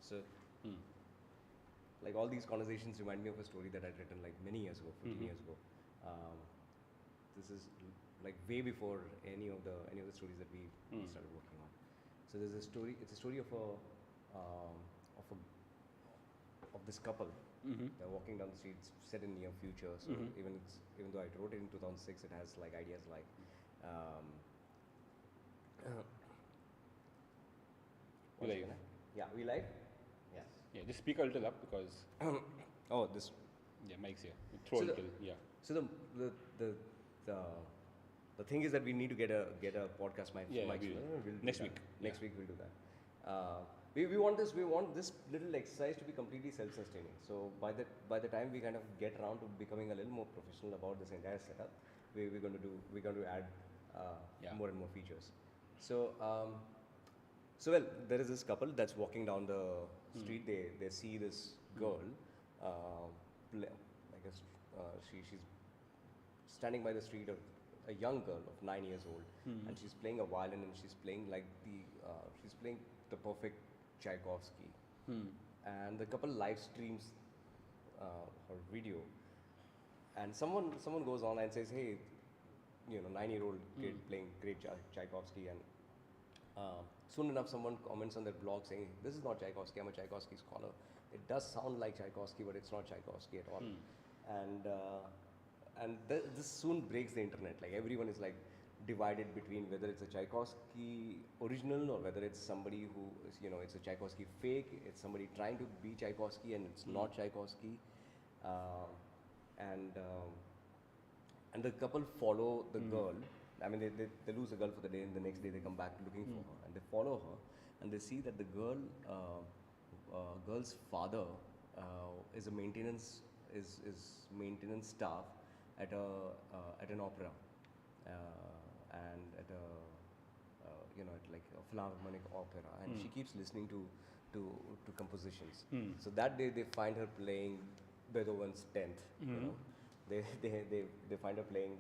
So, like all these conversations remind me of a story that I'd written like many years ago, 15 years ago. This is like way before any of the stories that we started working on. So there's a story. It's a story of this couple. They're walking down the street. It's set in near future. So even though I wrote it in 2006, it has like ideas like. We live. Yeah, we live. Yeah. Yeah, just speak a little up because. Oh, this. Yeah, mic's here. Throw a little. Yeah. So the thing is that we need to get a podcast mic. Yeah, next week. Next week we'll do that. We want this little exercise to be completely self-sustaining. So by the time we kind of get around to becoming a little more professional about this entire setup, we're going to add more and more features. So well, there is this couple that's walking down the street. They see this girl, she's standing by the street of a young girl of 9 years old, and she's playing a violin, and she's playing like the perfect Tchaikovsky. And the couple live streams her video, and someone goes on and says, hey, 9-year-old kid playing great Tchaikovsky, and soon enough someone comments on their blog saying, this is not Tchaikovsky, I'm a Tchaikovsky scholar. It does sound like Tchaikovsky, but it's not Tchaikovsky at all. And this soon breaks the internet. Like everyone is like divided between whether it's a Tchaikovsky original or whether it's somebody who is, it's a Tchaikovsky fake. It's somebody trying to be Tchaikovsky and it's not Tchaikovsky. And the couple follow the girl. I mean, they lose the girl for the day, and the next day they come back looking for her, and they follow her, and they see that the girl's father is a maintenance staff at an opera, and at like a philharmonic opera, and she keeps listening to compositions. So that day they find her playing Beethoven's 10th. They find her playing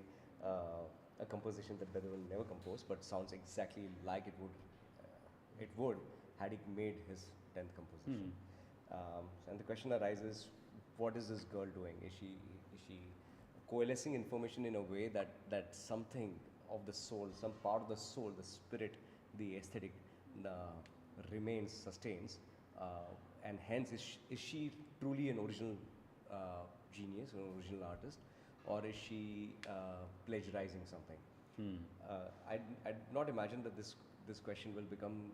a composition that Beethoven never composed, but sounds exactly like it would had he made his 10th composition. And the question arises, what is this girl doing? Is she coalescing information in a way that something of the soul, some part of the soul, the spirit, the aesthetic sustains, and hence is she truly an original genius, an original artist, or is she plagiarizing something? I'd not imagine that this question will become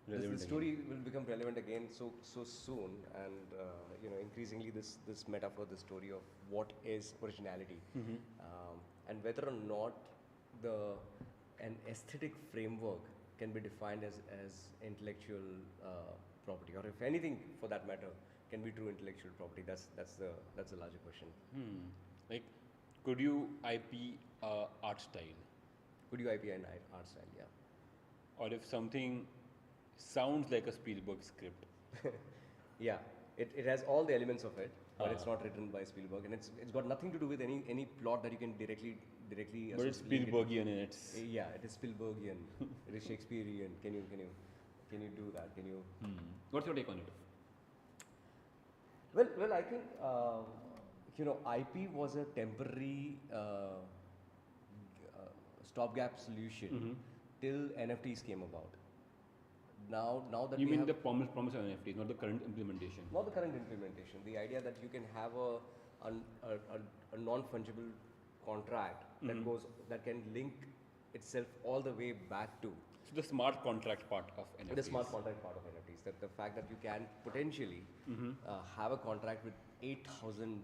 this story will become relevant again so soon, and increasingly this metaphor, the story of what is originality, and whether or not an aesthetic framework can be defined as intellectual property, or if anything for that matter can be true intellectual property. That's the larger question. Like, could you IP art style? Could you IP an art style? Yeah. Or if something sounds like a Spielberg script. Yeah, it has all the elements of it, but it's not written by Spielberg, and it's got nothing to do with any plot that you can directly. But it's Spielbergian in it. Yeah, it is Spielbergian. It is Shakespearean. Can you do that? Can you? What's your take on it? Well, I think IP was a temporary stopgap solution till NFTs came about. Now that you mean the promise of NFTs, not the current implementation. Not the current implementation. The idea that you can have a non-fungible contract that can link itself all the way back to. So the smart contract part of NFTs. The smart contract part of NFTs. That the fact that you can potentially have a contract with 8,000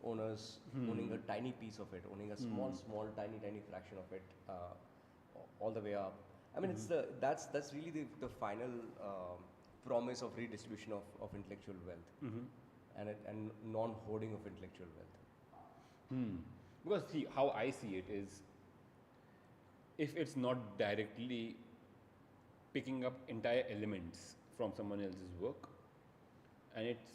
owners owning a tiny piece of it, owning a small, tiny fraction of it, all the way up. I mean, that's really the final promise of redistribution of intellectual wealth, and non-hoarding of intellectual wealth. Because see, how I see it is, if it's not directly picking up entire elements from someone else's work, and it's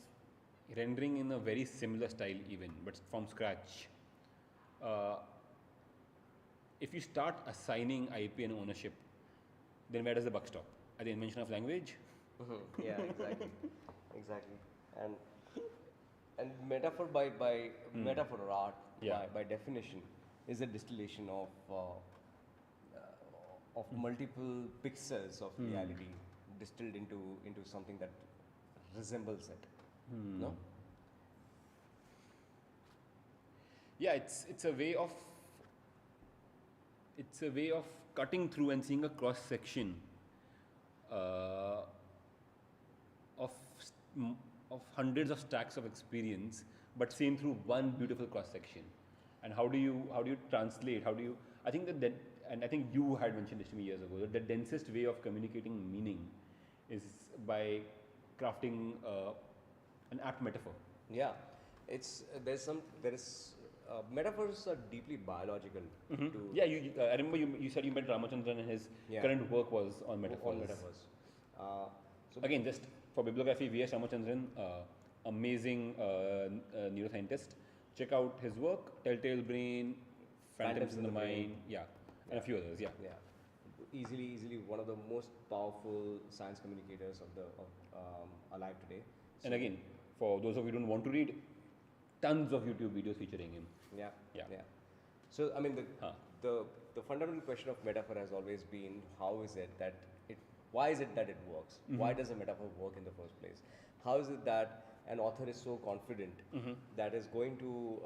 rendering in a very similar style even, but from scratch, if you start assigning IP and ownership, then where does the buck stop? At the invention of language? Yeah, exactly, exactly. And metaphor by metaphor or art Yeah. by definition is a distillation of multiple pixels of reality distilled into something that resembles it. No? Yeah, it's a way of cutting through and seeing a cross section uh, of of hundreds of stacks of experience, but seen through one beautiful cross section. And how do you translate? How do you? I think that and I think you had mentioned this to me years ago, that the densest way of communicating meaning is by crafting an apt metaphor. Yeah, it's there is metaphors are deeply biological to Yeah, I remember you said you met Ramachandran and his Yeah. current work was on metaphors. on metaphors. So Again, just for bibliography, V.S. Ramachandran, amazing neuroscientist. Check out his work, Telltale Brain, Phantoms in the Mind, yeah, and a few others, yeah. yeah, easily one of the most powerful science communicators alive today. And again, for those of you who don't want to read, tons of YouTube videos featuring him. Yeah, Yeah. yeah. So I mean Huh. the fundamental question of metaphor has always been why is it that it works? Why does a metaphor work in the first place? How is it that an author is so confident that is going to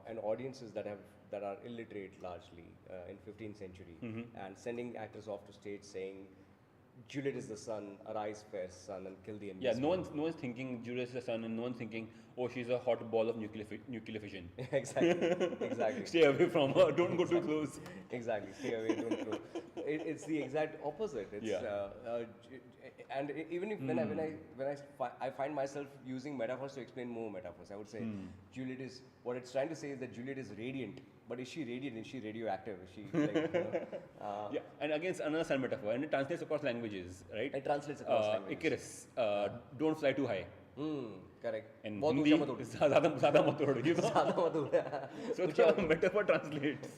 an audiences that are illiterate largely in 15th century and sending actors off to stage saying, Juliet is the sun, arise fair sun, and kill the Yeah, enemy. no one's thinking Julius is the sun, and no one's thinking, oh, she's a hot ball of nuclear fission. Exactly. Stay away from her. Don't go too close. Exactly. Stay away. Don't throw. It's the exact opposite. It's Yeah. and even if I find myself using metaphors to explain more metaphors, I would say Juliet is what it's trying to say is that Juliet is radiant. But is she radiant? Is she radioactive? Is she like, Yeah, and again, it's another sun metaphor, and it translates across languages, right? It translates across languages. Icarus, don't fly too high. Correct. And बहुत Hindi, ऊंचा मत उड़. ज़्यादा मत उड़, you know? ज़्यादा मत उड़. So the metaphor translates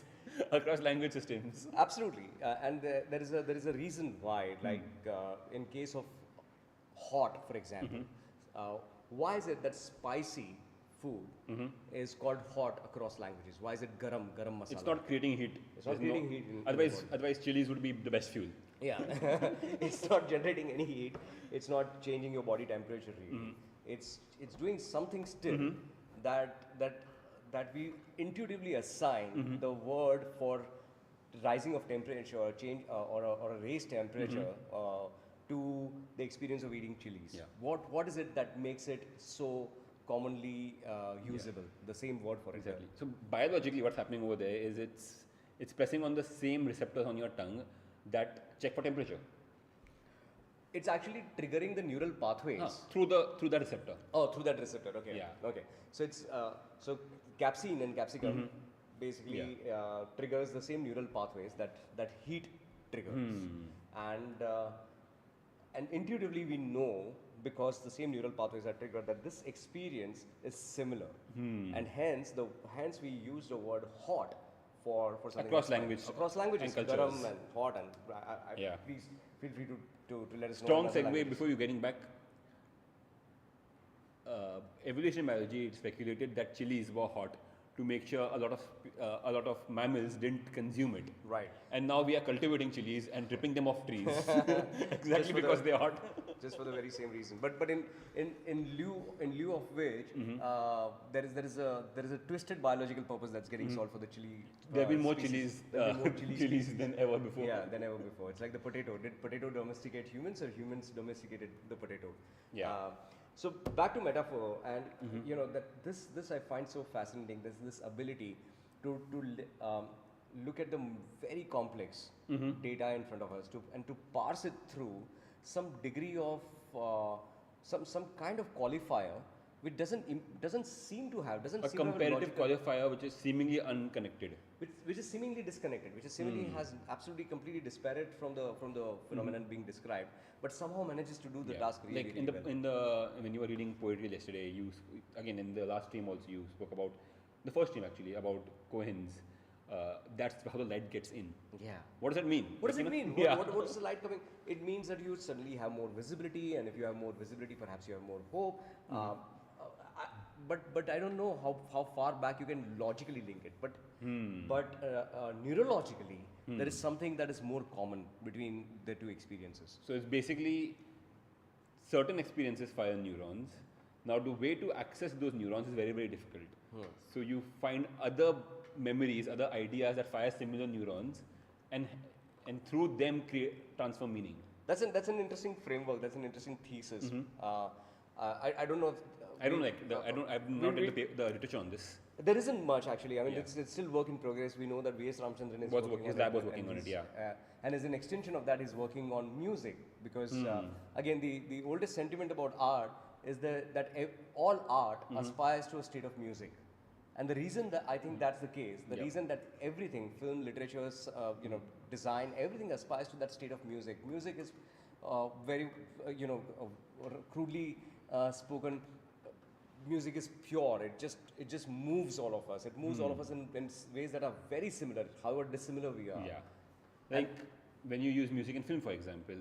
across language systems. Absolutely, and there is a reason why. Like in case of hot, for example, why is it that spicy food is called hot across languages? Why is it garam masala? It's not creating heat. It's not There's creating heat in the otherwise, chilies would be the best fuel. Yeah, it's not generating any heat. It's not changing your body temperature really. It's doing something still that we intuitively assign the word for rising of temperature or change or a raised temperature to the experience of eating chilies. Yeah. What is it that makes it so commonly usable? The same word for Exactly. it. So biologically, what's happening over there is it's pressing on the same receptors on your tongue that check for temperature. It's actually triggering the neural pathways. Through the receptor. Oh, through that receptor. Okay. Yeah. Okay. So it's so capsaicin and capsicum basically triggers the same neural pathways that heat triggers, and intuitively we know because the same neural pathways are triggered that this experience is similar, and hence we use the word hot for something Across that's language across languages, and garam cultures. and hot and Yeah. please feel free to let us know. Strong in other segue languages. before you getting back. Evolution biology, it speculated that chilies were hot to make sure a lot of mammals didn't consume it. Right. And now we are cultivating chilies and ripping them off trees exactly for because the- they are hot. Just for the very same reason, but in lieu of which there is a twisted biological purpose that's getting solved for the chili. There have been more species. chilies, There have been more chili chilies species. than ever before. Yeah, than ever before. It's like the potato. Did potato domesticate humans or humans domesticated the potato? Yeah. So back to metaphor, and you know that this I find so fascinating. This ability to look at the very complex data in front of us to parse it through some degree of some kind of qualifier which doesn't seem to have A to have comparative logical- qualifier which is seemingly unconnected. which is seemingly disconnected, which is seemingly has absolutely completely disparate from the phenomenon being described, but somehow manages to do the task really, Like really well. when you were reading poetry yesterday, again in the last stream also you spoke about the first stream actually about Cohen's that's how the light gets in. Yeah. What does that mean? What does it mean? Yeah. What is the light coming? It means that you suddenly have more visibility, and if you have more visibility, perhaps you have more hope. But I don't know how far back you can logically link it. But neurologically, there is something that is more common between the two experiences. So it's basically certain experiences fire neurons. Now the way to access those neurons is very, very difficult. So you find other memories, other ideas that fire similar neurons, and through them transfer meaning. That's an interesting framework. That's an interesting thesis. I don't know. I've not read the literature on this. There isn't much actually. I mean, it's still work in progress. We know that V.S. Ramchandran is working on it. His lab was working on it, yeah. And as an extension of that, he's working on music because again, the oldest sentiment about art is that all art aspires to a state of music. And the reason that I think that's the case, the reason that everything, film, literature, design, everything aspires to that state of music. Music is very, crudely spoken. Music is pure. It just moves all of us. It moves all of us in ways that are very similar, however dissimilar we are. Yeah, like when you use music in film, for example,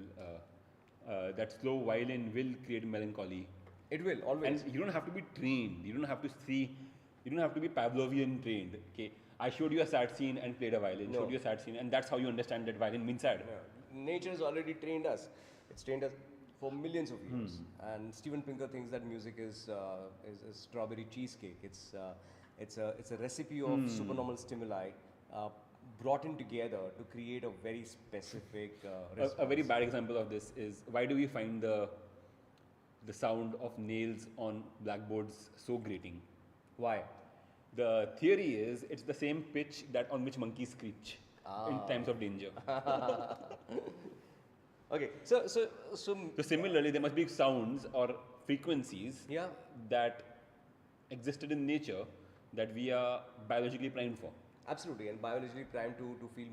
that slow violin will create melancholy. It will always. And you don't have to be trained. You don't have to see. You don't have to be Pavlovian trained. Okay, I showed you a sad scene and played a violin. No. Showed you a sad scene, and that's how you understand that violin means sad. Yeah. Nature has already trained us. It's trained us for millions of years. And Steven Pinker thinks that music is strawberry cheesecake. It's a recipe of supernormal stimuli brought in together to create a very specific response. A very bad example of this is, why do we find the sound of nails on blackboards so grating? Why? The theory is it's the same pitch that on which monkeys screech in times of danger. Okay, so similarly, there must be sounds or frequencies yeah, that existed in nature that we are biologically primed for. absolutely, and biologically primed to feel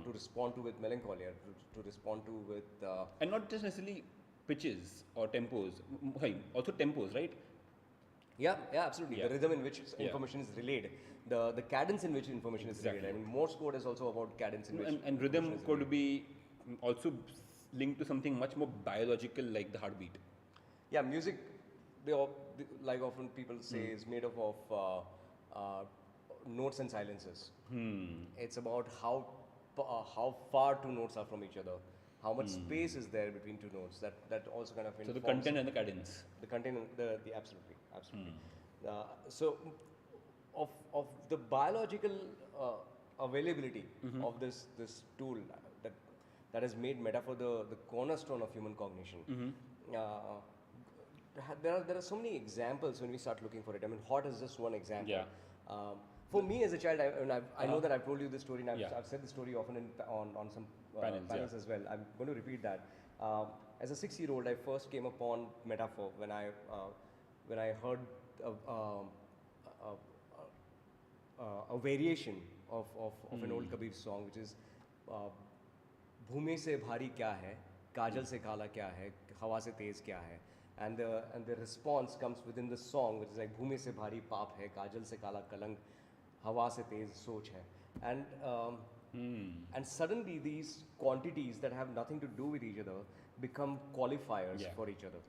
to respond to with melancholy, or to respond to with And not just necessarily pitches or tempos, also tempos, right? Yeah, absolutely. Yeah. The rhythm in which information is relayed, the cadence in which information is relayed. I mean, Morse code is also about cadence in which and rhythm could be also linked to something much more biological, like the heartbeat. Yeah, music, like often people say, is made up of notes and silences. It's about how far two notes are from each other, how much space is there between two notes. That also kind of informs. So the content and the cadence. The content, the absolutely. So, of the biological availability of this tool that has made metaphor the cornerstone of human cognition. There are so many examples when we start looking for it. I mean, hot is just one example. Yeah. For me as a child, I know that I've told you this story, and I've said this story often on some panels as well. I'm going to repeat that. As a 6-year-old, I first came upon metaphor when I heard a variation of an old Kabir song, which is Bhume se bhari kya hai, kajal se kala kya hai, hawa se tez kya hai. And the response comes within the song, which is like Bhume se bhari paap hai, kajal se kala kalank, hawa se tez soch hai. And suddenly these quantities that have nothing to do with each other become qualifiers for each other.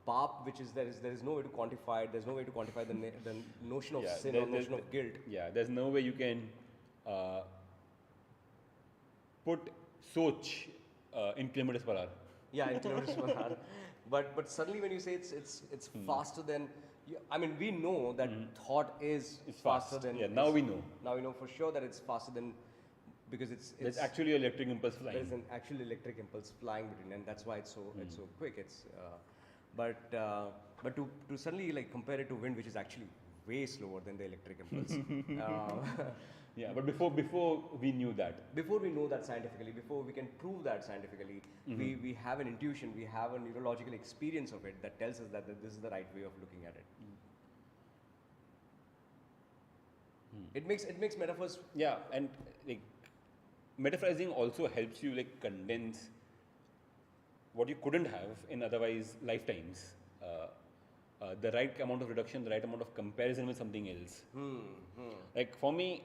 Paap, which is there is no way to quantify it. There's no way to quantify the notion of sin or notion of guilt. Yeah, there's no way you can put soch in kilometers per hour. Yeah, in kilometers per hour. But suddenly when you say it's faster than, I mean, we know that thought is faster than. Yeah, now we know. Now we know for sure that it's faster than, because there's actually electric impulse flying. There's an actual electric impulse flying between, and that's why it's so quick. But to suddenly like compare it to wind, which is actually way slower than the electric impulse. Yeah, but before we knew that. Before we know that scientifically, before we can prove that scientifically, we have an intuition, we have a neurological experience of it that tells us that this is the right way of looking at it. It makes metaphors. Yeah, and like metaphorizing also helps you like condense what you couldn't have in otherwise lifetimes. The right amount of reduction, the right amount of comparison with something else. Like for me,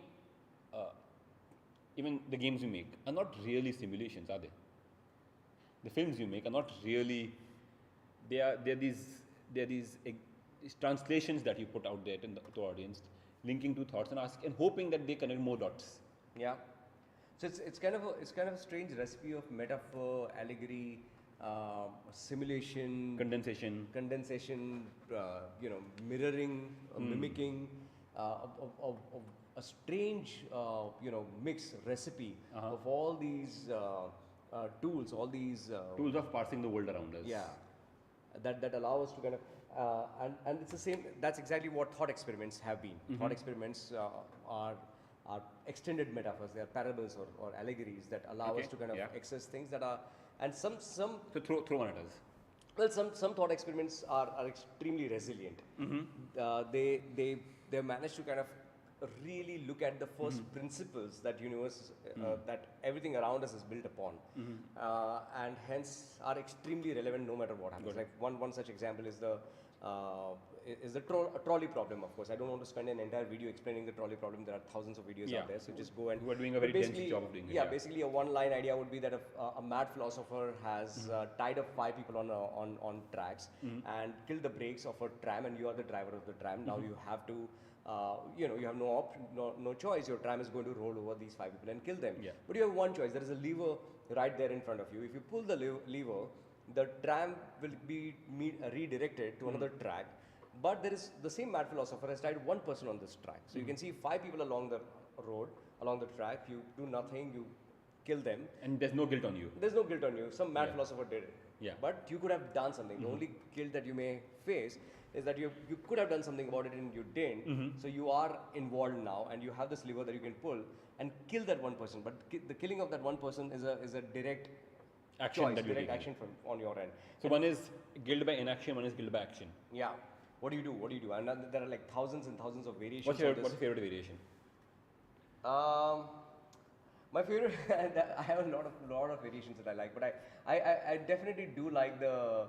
even the games you make are not really simulations, are they? The films you make are not really. They're these translations that you put out there to audience, linking two thoughts and hoping that they connect more dots. Yeah. So it's kind of a strange recipe of metaphor, allegory, simulation, Condensation. Mirroring, mimicking, of a strange, mix recipe of all these tools, all these Tools of parsing the world around us. yeah, that allow us to kind of and it's the same. That's exactly what thought experiments have been. Thought experiments are extended metaphors. They are parables or allegories that allow us to kind of access things that are and some. So throw one at us. Well, some thought experiments are extremely resilient. They manage to kind of really look at the first principles that universe that everything around us is built upon, and hence are extremely relevant no matter what happens. Like one such example is the trolley problem. Of course, I don't want to spend an entire video explaining the trolley problem. There are thousands of videos out there, so just go and. You are doing a very dense job of doing it. Yeah, basically a one-line idea would be that a mad philosopher has tied up 5 people on tracks and killed the brakes of a tram, and you are the driver of the tram. Now you have to. You have no choice. Your tram is going to roll over these 5 people and kill them. Yeah. But you have one choice. There is a lever right there in front of you. If you pull the lever, the tram will be redirected to another track. But there is the same mad philosopher has tied one person on this track. So you can see 5 people along the road, along the track. You do nothing. You kill them. And there's no guilt on you. There's no guilt on you. Some mad philosopher did it. Yeah. But you could have done something. The only guilt that you may face is that you could have done something about it and you didn't. So you are involved now, and you have this lever that you can pull and kill that one person. But the killing of that one person is a direct Action choice, that you direct take. action on your end. So one is guilt by inaction, one is guilt by action. Yeah. What do you do? And there are like thousands and thousands of variations. What's your favorite variation? My favorite, I have a lot of variations that I like, but I definitely do like the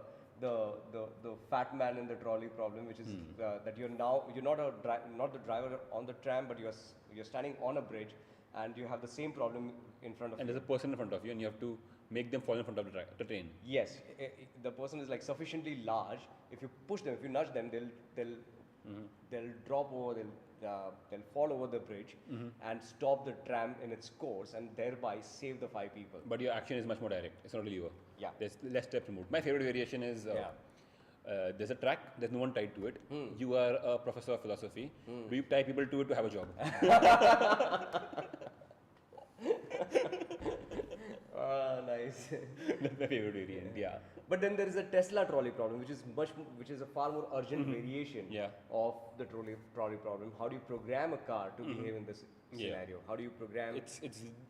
fat man in the trolley problem, which is that you're not the driver on the tram, but you're standing on a bridge, and you have the same problem in front of you. And there's a person in front of you, and you have to make them fall in front of the train. Yes, the person is like sufficiently large. If you push them, if you nudge them, they'll drop over. They'll fall over the bridge and stop the tram in its course, and thereby save the 5 people. But your action is much more direct. It's not a lever. Yeah. There's less steps removed. My favorite variation is there's a track. There's no one tied to it. You are a professor of philosophy. Do you tie people to it to have a job? Nice. That's my favorite variant. Yeah. But then there is a Tesla trolley problem, which is a far more urgent variation of the trolley problem. How do you program a car to behave in this scenario? How do you program?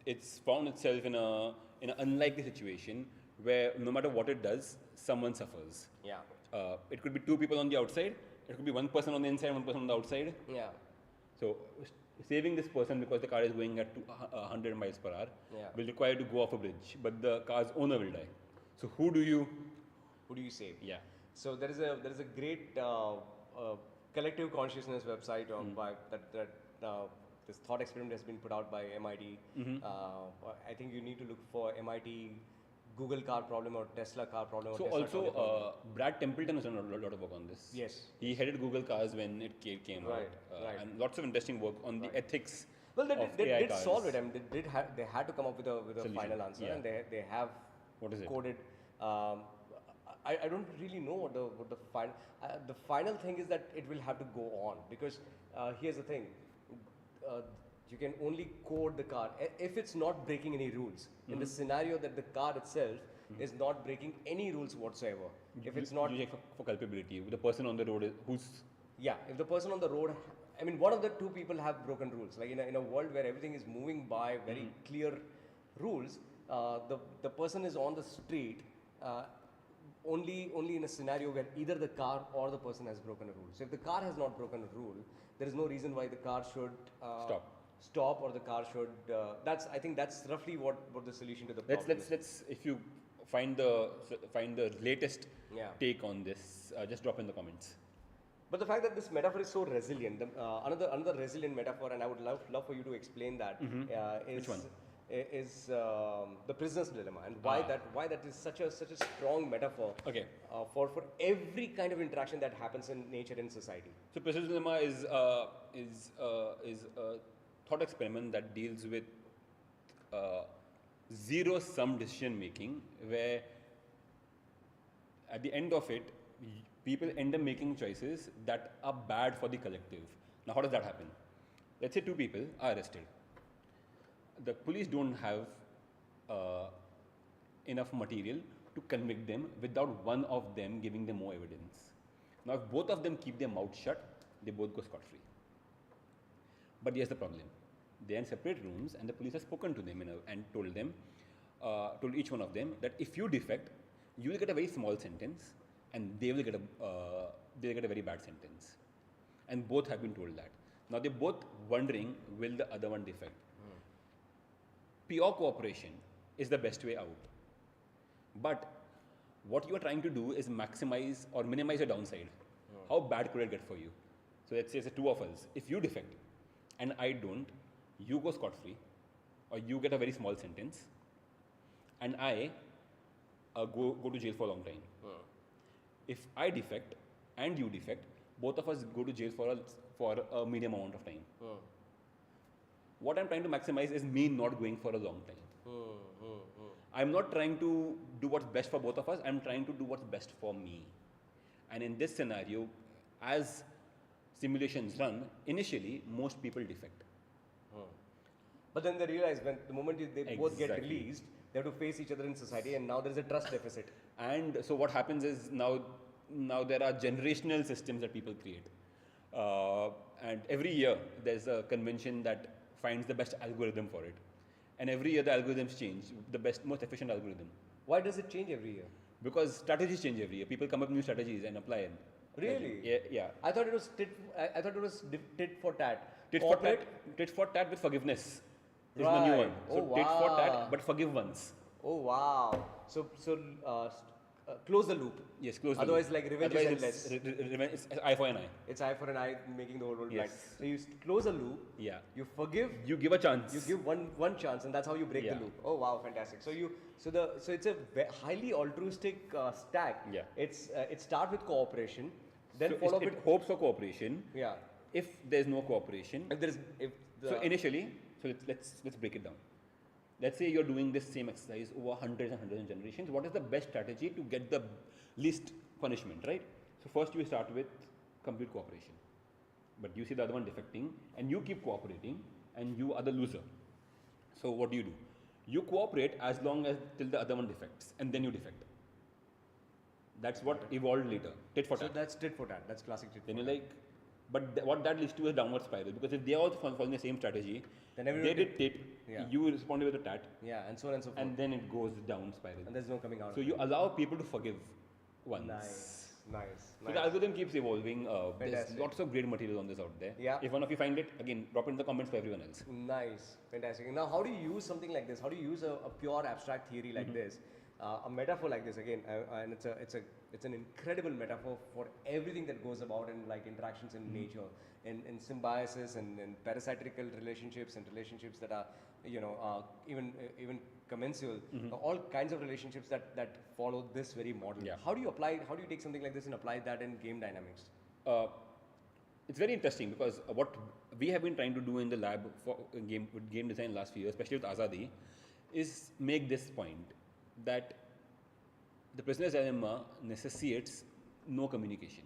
It's found itself in an unlikely situation where no matter what it does, someone suffers. Yeah. It could be 2 people on the outside. It could be 1 person on the inside, 1 person on the outside. Yeah. So saving this person because the car is going at 100 miles per hour will require to go off a bridge, but the car's owner will die. So who do you save? Yeah. So there is a great collective consciousness website by this thought experiment has been put out by MIT. I think you need to look for MIT Google car problem or Tesla car problem. So or Tesla also Brad Templeton has done a lot of work on this. Yes. He headed Google cars when it came out. And lots of interesting work on the ethics. Well, they did cars. solve it. I mean, they had to come up with a final answer, and they have what is it? coded. I don't really know what the final. The final thing is that it will have to go on, because here's the thing. You can only code the car if it's not breaking any rules. In the scenario that the car itself is not breaking any rules whatsoever. If it's not, you check for culpability. The person on the road if the person on the road, I mean, one of the 2 people have broken rules. Like in a world where everything is moving by very clear rules, the person is on the street only in a scenario where either the car or the person has broken a rule. So if the car has not broken a rule, there is no reason why the car should stop or the car should. I think that's roughly what the solution to the problem is. Let's if you find the latest take on this, just drop in the comments. But the fact that this metaphor is so resilient, another resilient metaphor, and I would love for you to explain that, is Which one? The prisoner's dilemma, and why that is such a strong metaphor. Okay. For every kind of interaction that happens in nature and society. So Presidentis dilemma is a thought experiment that deals with zero-sum decision making, where at the end of it, people end up making choices that are bad for the collective. Now, how does that happen? Let's say two people are arrested. The police don't have enough material to convict them without one of them giving them more evidence. Now, if both of them keep their mouth shut, they both go scot-free. But here's the problem. They're in separate rooms, and the police has spoken to them and told each one of them that if you defect, you will get a very small sentence, and they will get a very bad sentence. And both have been told that. Now they're both wondering, will the other one defect? Pure cooperation is the best way out. But what you are trying to do is maximize or minimize your downside. How bad could it get for you? So let's say it's the two of us. If you defect and I don't, you go scot-free, or you get a very small sentence, and I go to jail for a long time. If I defect and you defect, both of us go to jail for a medium amount of time. What I'm trying to maximize is me not going for a long time. I'm not trying to do what's best for both of us. I'm trying to do what's best for me. And in this scenario, as simulations run, initially most people defect. But then they realize when the moment they both get Exactly. released, they have to face each other in society, and now there is a trust deficit. And so what happens is now there are generational systems that people create. And every year there's a convention that finds the best algorithm for it. And every year the algorithms change, the most efficient algorithm. Why does it change every year? Because strategies change every year. People come up with new strategies and apply it. Really? Yeah. I thought it was tit for tat. Tit for tat with forgiveness. This is the new Right. one. So Oh, tit for wow. tat, but forgive once. Oh wow! So close the loop. Yes, close the Otherwise, loop. like revenge is endless. It's eye for an eye. It's eye for an eye, making the whole world blind. Yes. So you close a loop. Yeah. You forgive. You give a chance. You give one chance, and that's how you break Yeah. the loop. Oh wow, fantastic! So it's a highly altruistic stack. Yeah. It starts with cooperation, then So follow it with hopes for cooperation. yeah. If there's no cooperation, If so initially, let's break it down. Let's say you're doing this same exercise over hundreds and hundreds of generations. What is the best strategy to get the least punishment, right? So first you start with complete cooperation. But you see the other one defecting, and you keep cooperating, and you are the loser. So what do? You cooperate as long as till the other one defects, and then you defect. That's what evolved later. Tit for so tat. that's tit for tat. That's classic tit for Then tat. you're like, but what that leads to is a downward spiral, because if they all following the same strategy, Then everyone they did tit, yeah. you responded with a tat, Yeah, and so on and so forth. and then it goes down spiral. And there's no coming out. So you allow people to forgive once. Nice. So the algorithm keeps evolving. There's Fantastic. lots of great material on this out there. Yeah. If one of you find it, again, drop it in the comments for everyone else. Nice, fantastic. Now, how do you use something like this? How do you use a pure abstract theory like this, a metaphor like this again? And it's an incredible metaphor for everything that goes about in like interactions in nature, in symbiosis and in parasitical relationships and relationships that are, even commensal. All kinds of relationships that follow this very model. Yeah. How do you take something like this and apply that in game dynamics? It's very interesting because what we have been trying to do in the lab with game design last few years, especially with Azadi, is make this point that the prisoner's dilemma necessitates no communication.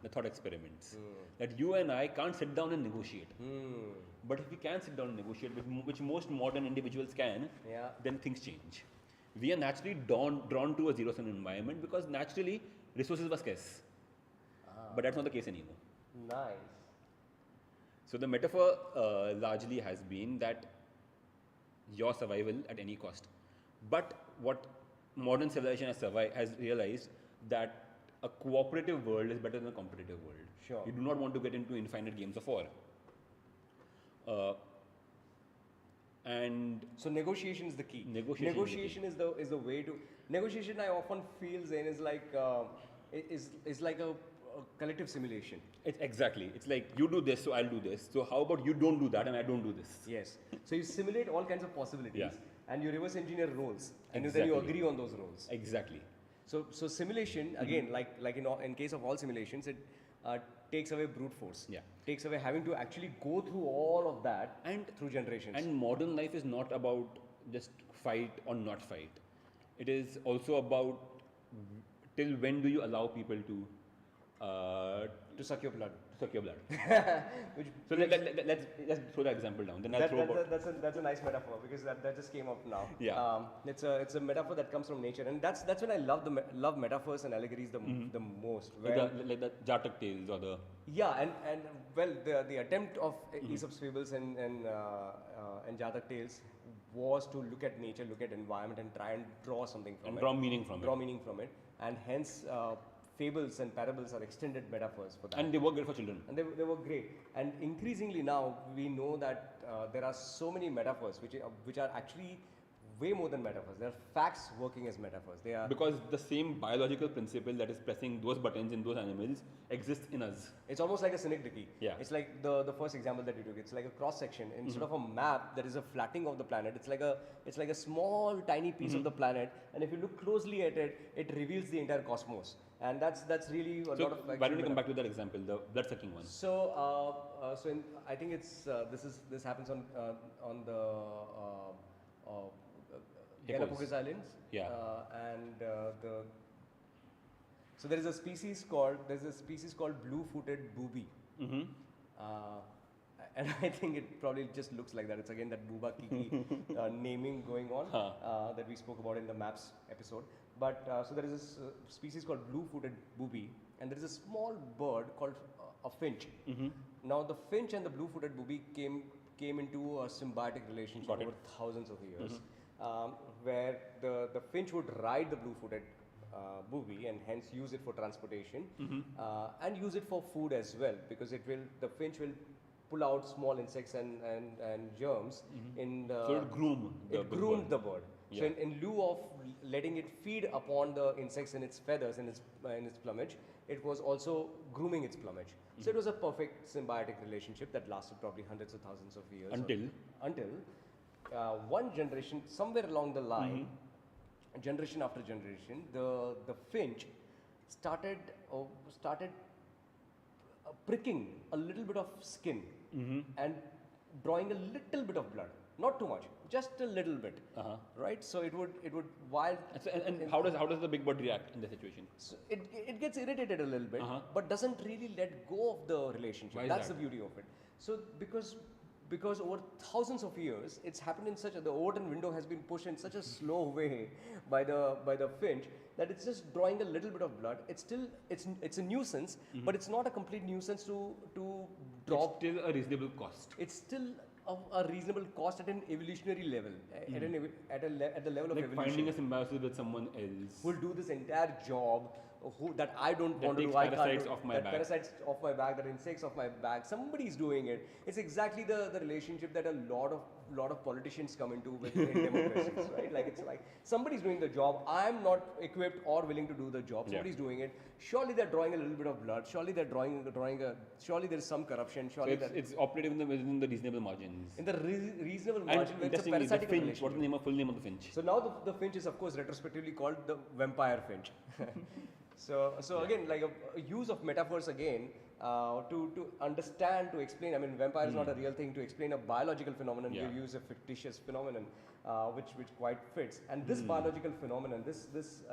The thought experiments. That you and I can't sit down and negotiate. But if we can sit down and negotiate, which most modern individuals can, Yeah. then things change. We are naturally drawn to a zero-sum environment because naturally resources were scarce. But that's not the case anymore. Nice. So the metaphor largely has been that your survival at any cost. But what modern civilization has realized that a cooperative world is better than a competitive world. Sure. You do not want to get into infinite games of war. And So negotiation is the key. Negotiation is the is the way to negotiation. I often feel, Zain, is like is like a collective simulation. It's exactly. It's like you do this, so I'll do this. So how about you don't do that and I don't do this? Yes. So you simulate all kinds of possibilities, Yeah. and you reverse engineer roles, and then Exactly. you agree on those roles. Exactly. So simulation again, like in case of all simulations, it takes away brute force. Yeah. Takes away having to actually go through all of that And through generations. And modern life is not about just fight or not fight. It is also about till when do you allow people to to suck your blood. suck your blood. Which So let's throw that example down. Then I'll throw about. that's a nice metaphor because that just came up now. Yeah. It's a metaphor that comes from nature, and that's when I love metaphors and allegories the most. Like the Jatak tales or the. Yeah, and well, the attempt of Aesop's fables and Jatak tales was to look at nature, look at environment, and try and draw something from it. Draw meaning from Draw it. meaning from it, and hence fables and parables are extended metaphors for that. And they work great for children. And they were great. And increasingly now we know that there are so many metaphors which are actually way more than metaphors. They are facts working as metaphors. They are Because the same biological principle that is pressing those buttons in those animals exists in us. It's almost like a synecdoche. Yeah. It's like the first example that you took. It's like a cross section. Instead of a map, there is a flattening of the planet. It's like a small tiny piece of the planet. And if you look closely at it, it reveals the entire cosmos. And that's really a lot of. Why don't you come back to that example, the blood sucking one? So I think it's this happens on the Galapagos Islands. Yeah. So there is a species called blue-footed booby. Mm-hmm. And I think it probably just looks like that. It's again that booba kiki naming going on that we spoke about in the maps episode. But so there is this species called blue-footed booby, and there is a small bird called a finch. Mm-hmm. Now the finch and the blue-footed booby came into a symbiotic relationship Got it. over thousands of years, where the finch would ride the blue-footed booby and hence use it for transportation, and use it for food as well, because the finch will pull out small insects and germs in the. So it groomed the bird. Yeah. So in lieu of letting it feed upon the insects in its feathers and its plumage, it was also grooming its plumage. So it was a perfect symbiotic relationship that lasted probably hundreds of thousands of years. Until one generation, somewhere along the line, generation after generation, the finch started pricking a little bit of skin and drawing a little bit of blood, not too much, just a little bit, right? So it would And how does the big bird react in the situation? so it gets irritated a little bit, but doesn't really let go of the relationship. Why is That's that? the beauty of it. So because over thousands of years, it's happened in the Overton window has been pushed in such a slow way by the finch that it's just drawing a little bit of blood. It's still it's a nuisance, but it's not a complete nuisance to drop. It's still a reasonable cost. It's still a reasonable cost at an evolutionary level, at the level of Like evolution. finding a symbiosis with someone else. Who'll do this entire job that I don't That want to takes do. I can't parasites do. off my that back. Parasites off my back, that insects off my back. Somebody's doing it. It's exactly the relationship that a lot of politicians come into in democracies, right? Like it's like somebody's doing the job. I'm not equipped or willing to do the job. Somebody's doing it. Surely they're drawing a little bit of blood. Surely they're surely there's some corruption. So it's operating within the reasonable margins. in the reasonable And margin. It's a interestingly, the parasitic finch. relationship. What's the full name of the finch? So now the finch is of course retrospectively called the vampire finch. So again, like a use of metaphors again to understand, to explain. I mean, vampire is not a real thing. To explain a biological phenomenon, Yeah. you use a fictitious phenomenon, which quite fits. And this biological phenomenon, this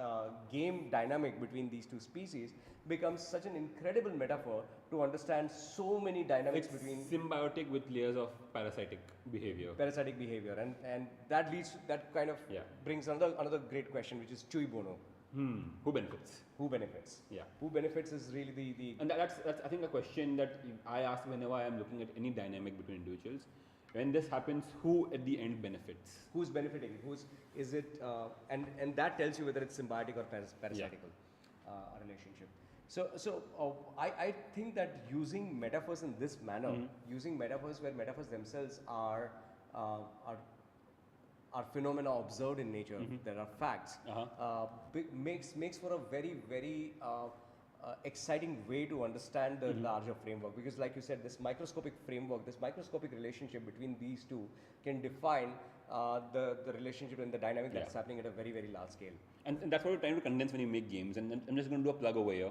game dynamic between these two species becomes such an incredible metaphor to understand so many dynamics It's between symbiotic with layers of parasitic behavior. parasitic behavior, and that kind of Yeah. brings another great question, which is cui bono. Who benefits? Who benefits? Yeah. Who benefits is really the And that's I think a question that I ask whenever I am looking at any dynamic between individuals. When this happens, who at the end benefits? who's benefiting, is it, and that tells you whether it's symbiotic or parasitical relationship. So I think that using metaphors in this manner, using metaphors where metaphors themselves are phenomena observed in nature, there are facts, makes for a very very exciting way to understand the larger framework, because like you said, this microscopic framework, this microscopic relationship between these two can define the relationship and the dynamic that's happening at a very, very large scale. And that's what we're trying to condense when you make games. And I'm just going to do a plug over here.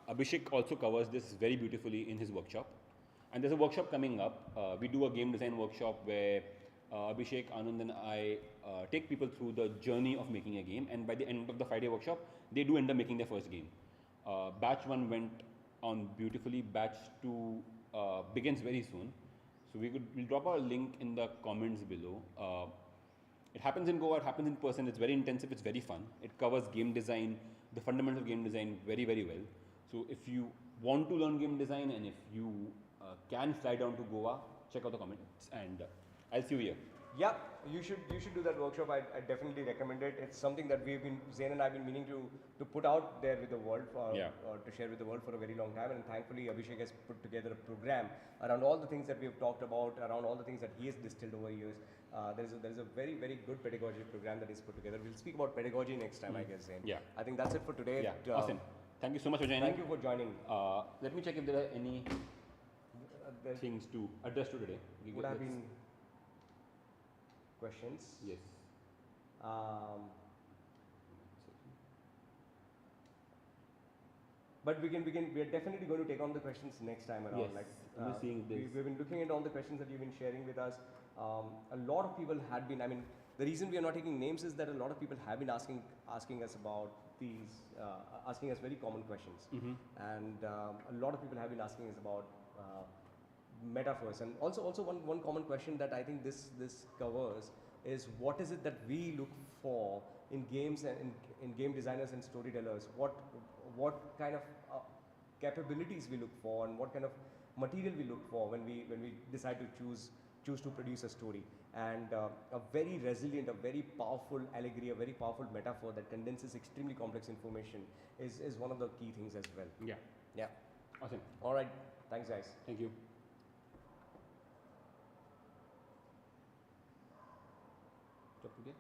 Abhishek also covers this very beautifully in his workshop. And there's a workshop coming up. We do a game design workshop where Abhishek, Anand and I take people through the journey of making a game. And by the end of the 5-day workshop, they do end up making their first game. Batch 1 went on beautifully. Batch 2 begins very soon. So we'll drop our link in the comments below. It happens in Goa, it happens in person. It's very intensive, it's very fun. It covers game design, the fundamental of game design very, very well. So if you want to learn game design and if you can fly down to Goa, check out the comments and I'll see you here. Yeah, you should do that workshop. I definitely recommend it. It's something that Zain and I have been meaning to put out there with the world, to share with the world for a very long time. And thankfully, Abhishek has put together a program around all the things that we have talked about, around all the things that he has distilled over years. There is a very, very good pedagogy program that he's put together. We'll speak about pedagogy next time, I guess, Zain. Yeah. I think that's it for today. Yeah. Awesome. Thank you so much for joining. Thank you for joining. Let me check if there are any things to address to today. Would have been questions. Yes. But we are definitely going to take on the questions next time around. Yes. We've been looking at all the questions that you've been sharing with us. A lot of people had been, the reason we are not taking names is that a lot of people have been asking us about these, asking us very common questions. And a lot of people have been asking us about metaphors. And also one common question that I think this covers is, what is it that we look for in games and in game designers and storytellers? What kind of capabilities we look for, and what kind of material we look for when we decide to choose to produce a story. And a very resilient, a very powerful allegory, a very powerful metaphor that condenses extremely complex information is one of the key things as well. Yeah. Awesome. All right. Thanks, guys. Thank you. Stop again.